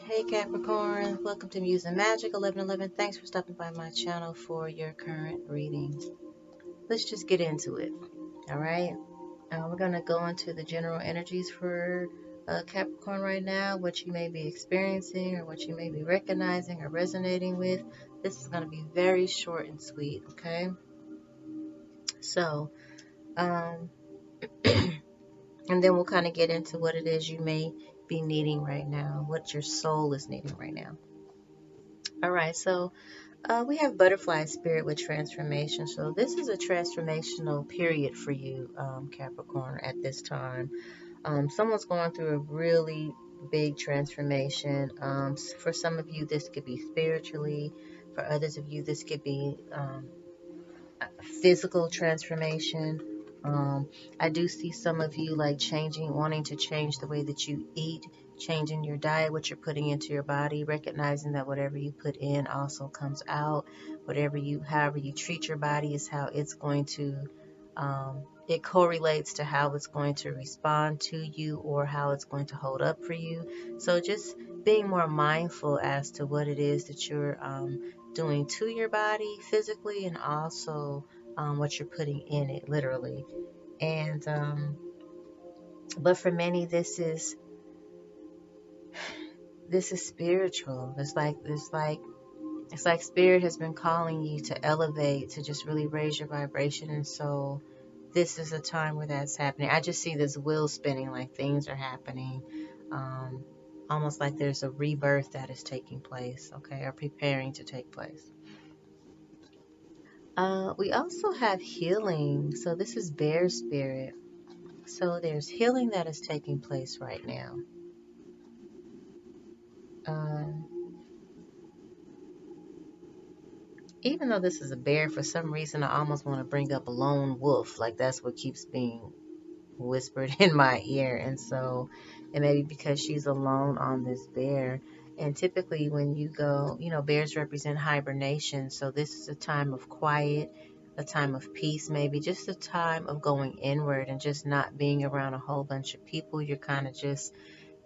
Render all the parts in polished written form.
Hey Capricorn, welcome to Muse and Magic 1111. Thanks for stopping by my channel for your current reading. Let's just get into it. All right. We're going to go into the general energies for Capricorn right now, what you may be experiencing or what you may be recognizing or resonating with. This is going to be very short and sweet. Okay. So, um, and then we'll kind of get into what it is you may be needing right now, what your soul is needing right now. All right. So, we have butterfly spirit with transformation. So this is a transformational period for you, Capricorn, at this time. Someone's going through a really big transformation. For some of you, this could be spiritually. For others of you, this could be physical transformation. I do see some of you like wanting to change the way that you eat, changing your diet, what you're putting into your body, recognizing that whatever you put in also comes out. However you treat your body is how it's going to, it correlates to how it's going to respond to you or how it's going to hold up for you. So just being more mindful as to what it is that you're doing to your body physically and also what you're putting in it literally. And but for many, this is spiritual. It's like spirit has been calling you to elevate, to just really raise your vibration. And so this is a time where that's happening. I just see this wheel spinning, like things are happening, um, almost like there's a rebirth that is taking place, okay, or preparing to take place. We also have healing. So this is bear spirit. So there's healing that is taking place right now. Um, Even though this is a bear, for some reason I almost want to bring up a lone wolf. Like that's what keeps being whispered in my ear. And so it may be because she's alone on this bear. And typically when you go, bears represent hibernation. So this is a time of quiet, a time of peace, maybe just a time of going inward and just not being around a whole bunch of people. You're kind of just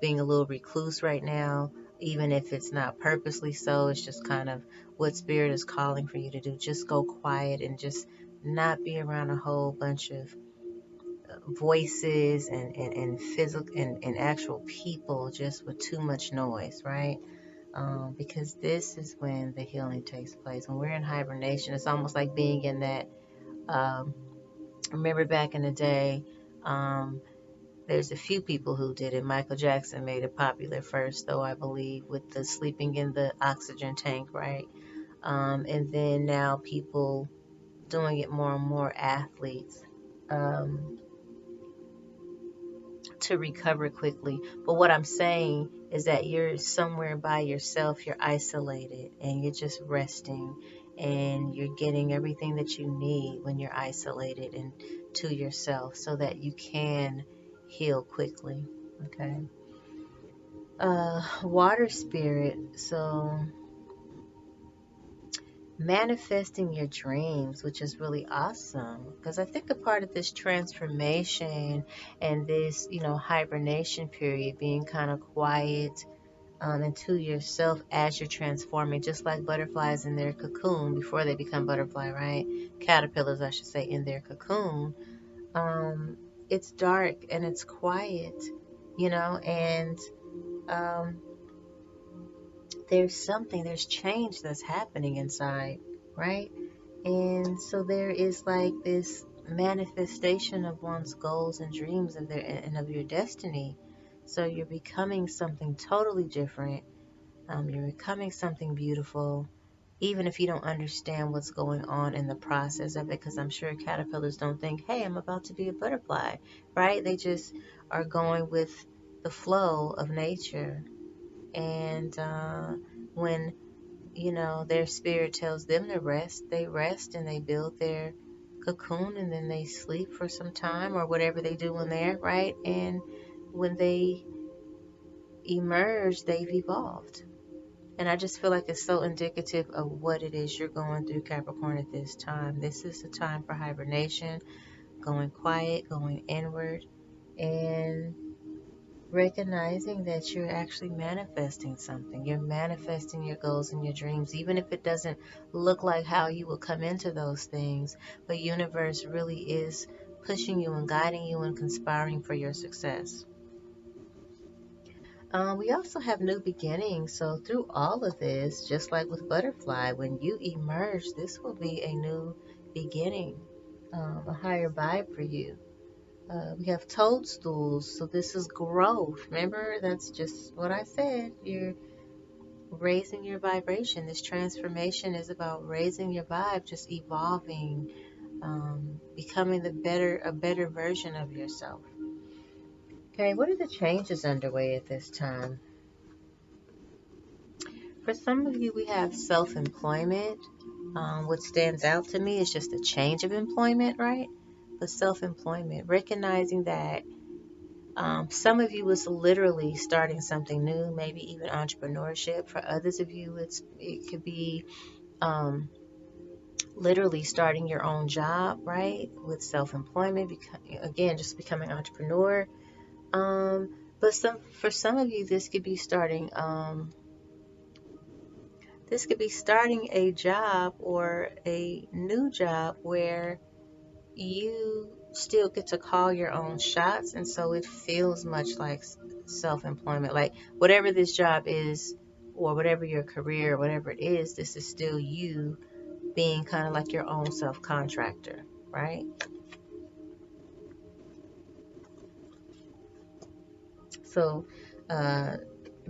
being a little recluse right now, even if it's not purposely so. It's just kind of what spirit is calling for you to do. Just go quiet and just not be around a whole bunch of voices and physical and actual people just with too much noise, right? Because this is when the healing takes place. When we're in hibernation, it's almost like being in that. Um, Remember back in the day, there's a few people who did it. Michael Jackson made it popular first, though, I believe, with the sleeping in the oxygen tank, right? And then now people doing it more and more, athletes. Um, to recover quickly. But what I'm saying is that you're somewhere by yourself, you're isolated, and you're just resting, and you're getting everything that you need when you're isolated and to yourself so that you can heal quickly. Okay. Water spirit. So manifesting your dreams, which is really awesome because I think a part of this transformation and this, hibernation period, being kind of quiet and to yourself as you're transforming, just like butterflies in their cocoon before they become butterfly, right? Caterpillars, I should say, in their cocoon. Um, it's dark and it's quiet, and um, there's change that's happening inside, right? And so there is like this manifestation of one's goals and dreams and of your destiny. So you're becoming something totally different. You're becoming something beautiful, even if you don't understand what's going on in the process of it, because I'm sure caterpillars don't think, hey, I'm about to be a butterfly, right? They just are going with the flow of nature. And when their spirit tells them to rest, they rest and they build their cocoon and then they sleep for some time or whatever they do in there, right? And when they emerge, they've evolved. And I just feel like it's so indicative of what it is you're going through, Capricorn, at this time. This is a time for hibernation, going quiet, going inward, and recognizing that you're actually manifesting something. You're manifesting your goals and your dreams, even if it doesn't look like how you will come into those things. But universe really is pushing you and guiding you and conspiring for your success. We also have new beginnings. So through all of this, just like with butterfly, when you emerge, this will be a new beginning, a higher vibe for you. We have toadstools, so this is growth. Remember, that's just what I said. You're raising your vibration. This transformation is about raising your vibe, just evolving, becoming a better version of yourself. Okay, what are the changes underway at this time? For some of you, we have self-employment. What stands out to me is just a change of employment, right? But self-employment, recognizing that some of you is literally starting something new, maybe even entrepreneurship. For others of you, it could be um, literally starting your own job, right? With self-employment, again, just becoming an entrepreneur. But for some of you, this could be starting a job or a new job where you still get to call your own shots, and so it feels much like self-employment. Like whatever this job is, or whatever your career, whatever it is, this is still you being kind of like your own self-contractor, right? So uh,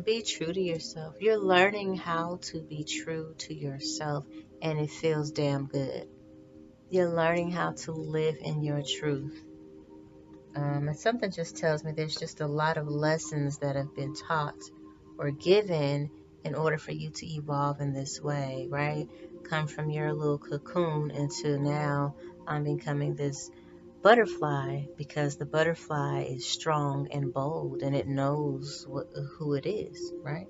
be true to yourself. You're learning how to be true to yourself, and it feels damn good. You're learning how to live in your truth. And something just tells me there's just a lot of lessons that have been taught or given in order for you to evolve in this way, right? Come from your little cocoon into now I'm becoming this butterfly, because the butterfly is strong and bold and it knows who it is, right?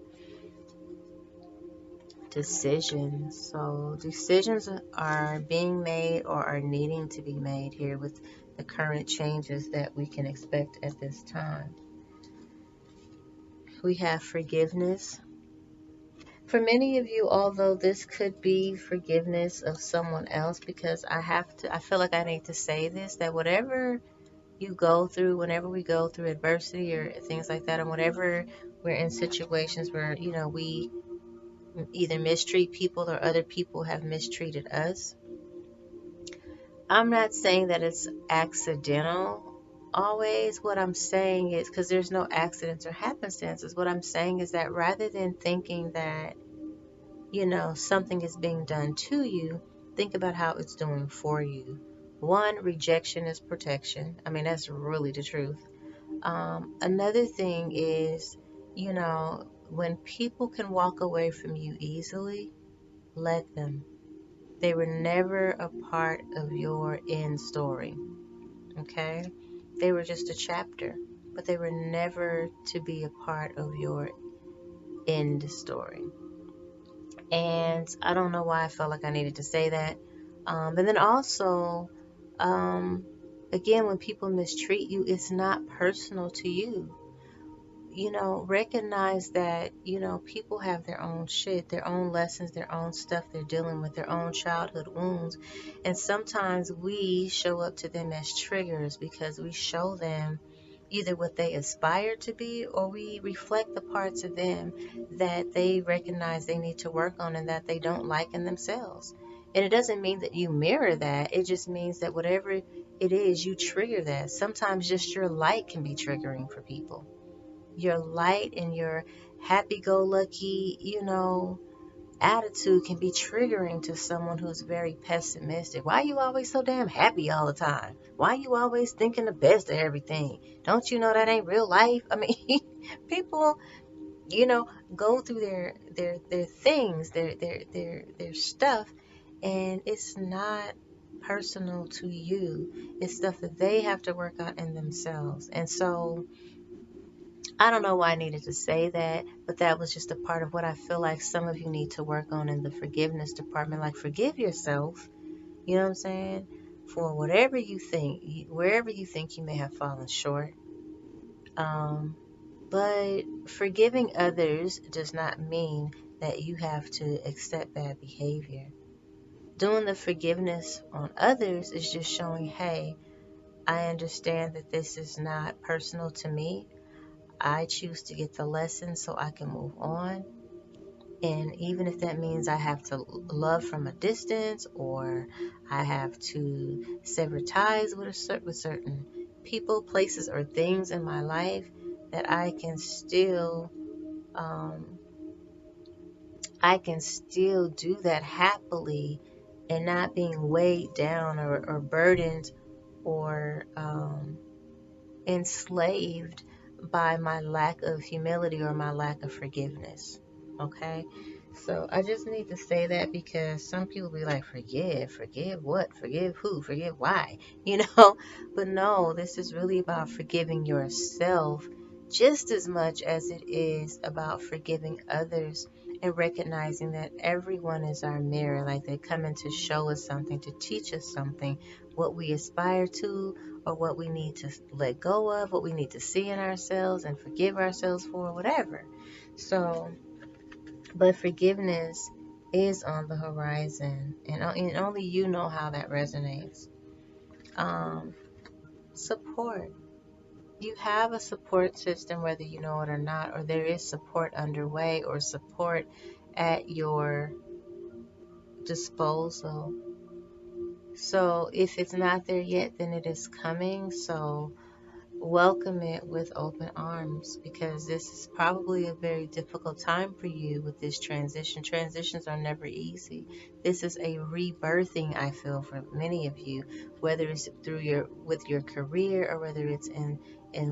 Decisions. So decisions are being made or are needing to be made here with the current changes that we can expect at this time. We have forgiveness. For many of you, although this could be forgiveness of someone else, because I feel like I need to say this, that whatever you go through, whenever we go through adversity or things like that, and whenever we're in situations where, we either mistreat people or other people have mistreated us, I'm not saying that it's accidental always. What I'm saying is, because there's no accidents or happenstances, what I'm saying is that rather than thinking that, something is being done to you, think about how it's doing for you. One, rejection is protection. I mean, that's really the truth. Another thing is, when people can walk away from you easily, let them. They were never a part of your end story, okay? They were just a chapter, but they were never to be a part of your end story. And I don't know why I felt like I needed to say that. And then also, um, again, when people mistreat you, it's not personal to you. Recognize that, people have their own shit, their own lessons, their own stuff they're dealing with, their own childhood wounds. And sometimes we show up to them as triggers because we show them either what they aspire to be, or we reflect the parts of them that they recognize they need to work on and that they don't like in themselves. And it doesn't mean that you mirror that. It just means that whatever it is, you trigger that. Sometimes just your light can be triggering for people. Your light and your happy-go-lucky, attitude can be triggering to someone who's very pessimistic. Why are you always so damn happy all the time? Why are you always thinking the best of everything? Don't you know that ain't real life? I mean, people, go through their things, their stuff, and it's not personal to you. It's stuff that they have to work out in themselves. And so I don't know why I needed to say that, but that was just a part of what I feel like some of you need to work on in the forgiveness department. Like, forgive yourself, you know what I'm saying? For whatever you think, wherever you think you may have fallen short. Um, But forgiving others does not mean that you have to accept bad behavior. Doing the forgiveness on others is just showing, hey, I understand that this is not personal to me. I choose to get the lesson so I can move on. And even if that means I have to love from a distance, or I have to sever ties with certain people, places, or things in my life, that um, I can still do that happily and not being weighed down or burdened or enslaved by my lack of humility or my lack of forgiveness. Okay? So I just need to say that because some people be like, forgive what? Forgive who? Forgive why? You know? But no, this is really about forgiving yourself just as much as it is about forgiving others and recognizing that everyone is our mirror. Like they're coming to show us something, to teach us something, what we aspire to, or what we need to let go of, what we need to see in ourselves and forgive ourselves for, whatever. So, but forgiveness is on the horizon, and only you know how that resonates. Um, Support. You have a support system, whether you know it or not, or there is support underway or support at your disposal. So, if it's not there yet, then it is coming. So, welcome it with open arms, because this is probably a very difficult time for you with this transition. Transitions are never easy. This is a rebirthing, I feel, for many of you, whether it's through your career, or whether it's in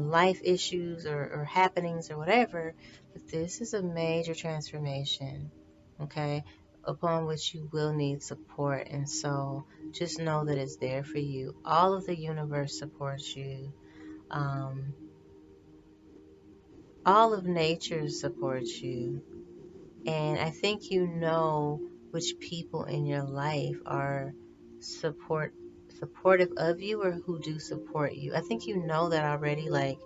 life issues or happenings or whatever. But this is a major transformation, okay, upon which you will need support. And so just know that it's there for you. All of the universe supports you. um, all of nature supports you. And I think you know which people in your life are supportive of you, or who do support you. I think you know that already. Like,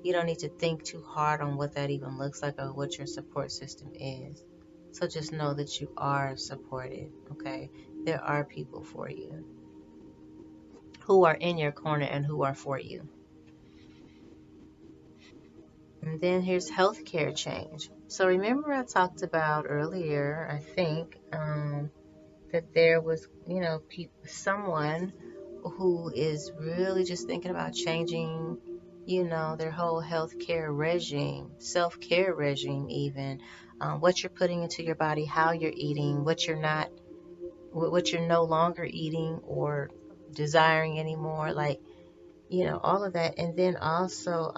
you don't need to think too hard on what that even looks like or what your support system is. So just know that you are supported, okay? There are people for you who are in your corner and who are for you. And then here's healthcare change. So remember I talked about earlier, I think, that there was, someone who is really just thinking about changing, their whole healthcare regime, self-care regime even, what you're putting into your body, how you're eating, what you're no longer eating or desiring anymore, like, all of that. And then also,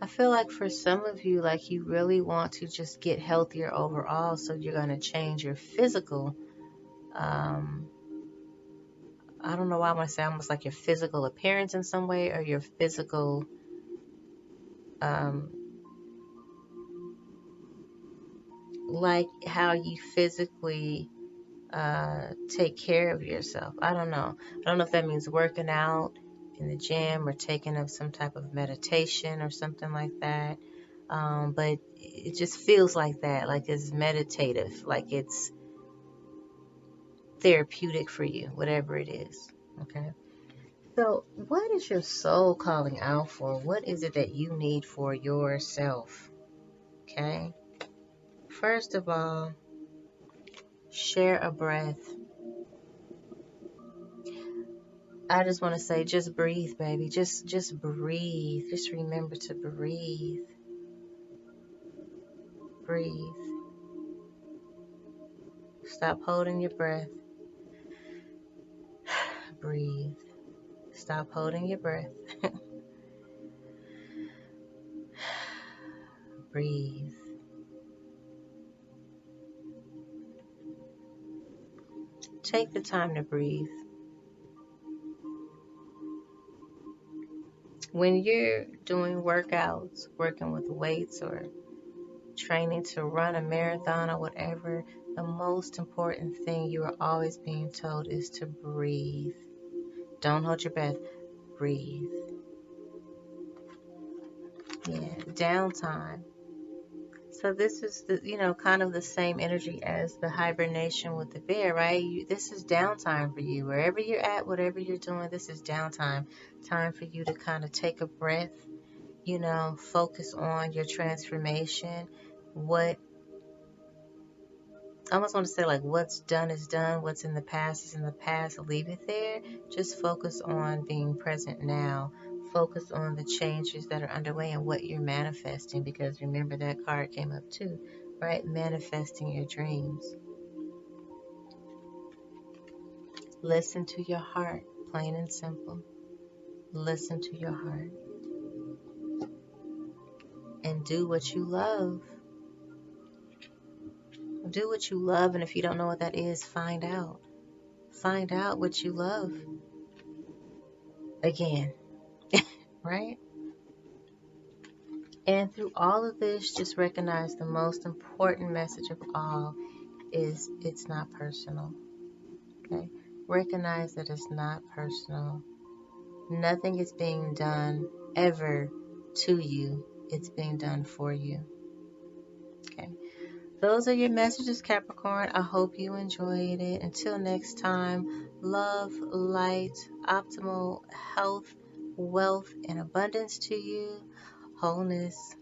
I feel like for some of you, like you really want to just get healthier overall, so you're going to change your physical. Um, I don't know why I want to say almost like your physical appearance in some way, or your physical, um, like how you physically take care of yourself. I don't know. I don't know if that means working out in the gym or taking up some type of meditation or something like that. But it just feels like that, like it's meditative, like it's therapeutic for you, whatever it is. Okay. So, what is your soul calling out for? What is it that you need for yourself? Okay. First of all, share a breath. I just want to say, just breathe, baby. Just breathe. Just remember to breathe. Breathe. Stop holding your breath. Breathe. Stop holding your breath. Breathe. Take the time to breathe. When you're doing workouts, working with weights, or training to run a marathon or whatever, the most important thing you are always being told is to breathe. Don't hold your breath. Breathe. Yeah, downtime. So this is the, kind of the same energy as the hibernation with the bear, right? This is downtime for you. Wherever you're at, whatever you're doing, this is downtime. Time for you to kind of take a breath, focus on your transformation. What I almost want to say, like, what's done is done. What's in the past is in the past. Leave it there. Just focus on being present now. Focus on the changes that are underway and what you're manifesting, because remember that card came up too, right? Manifesting your dreams. Listen to your heart, plain and simple. Listen to your heart. And do what you love. Do what you love, and if you don't know what that is, find out. Find out what you love. Again, right? And through all of this, just recognize the most important message of all is it's not personal. Okay? Recognize that it's not personal. Nothing is being done ever to you. It's being done for you. Okay? Those are your messages, Capricorn. I hope you enjoyed it. Until next time, love, light, optimal health, wealth, and abundance to you. Wholeness.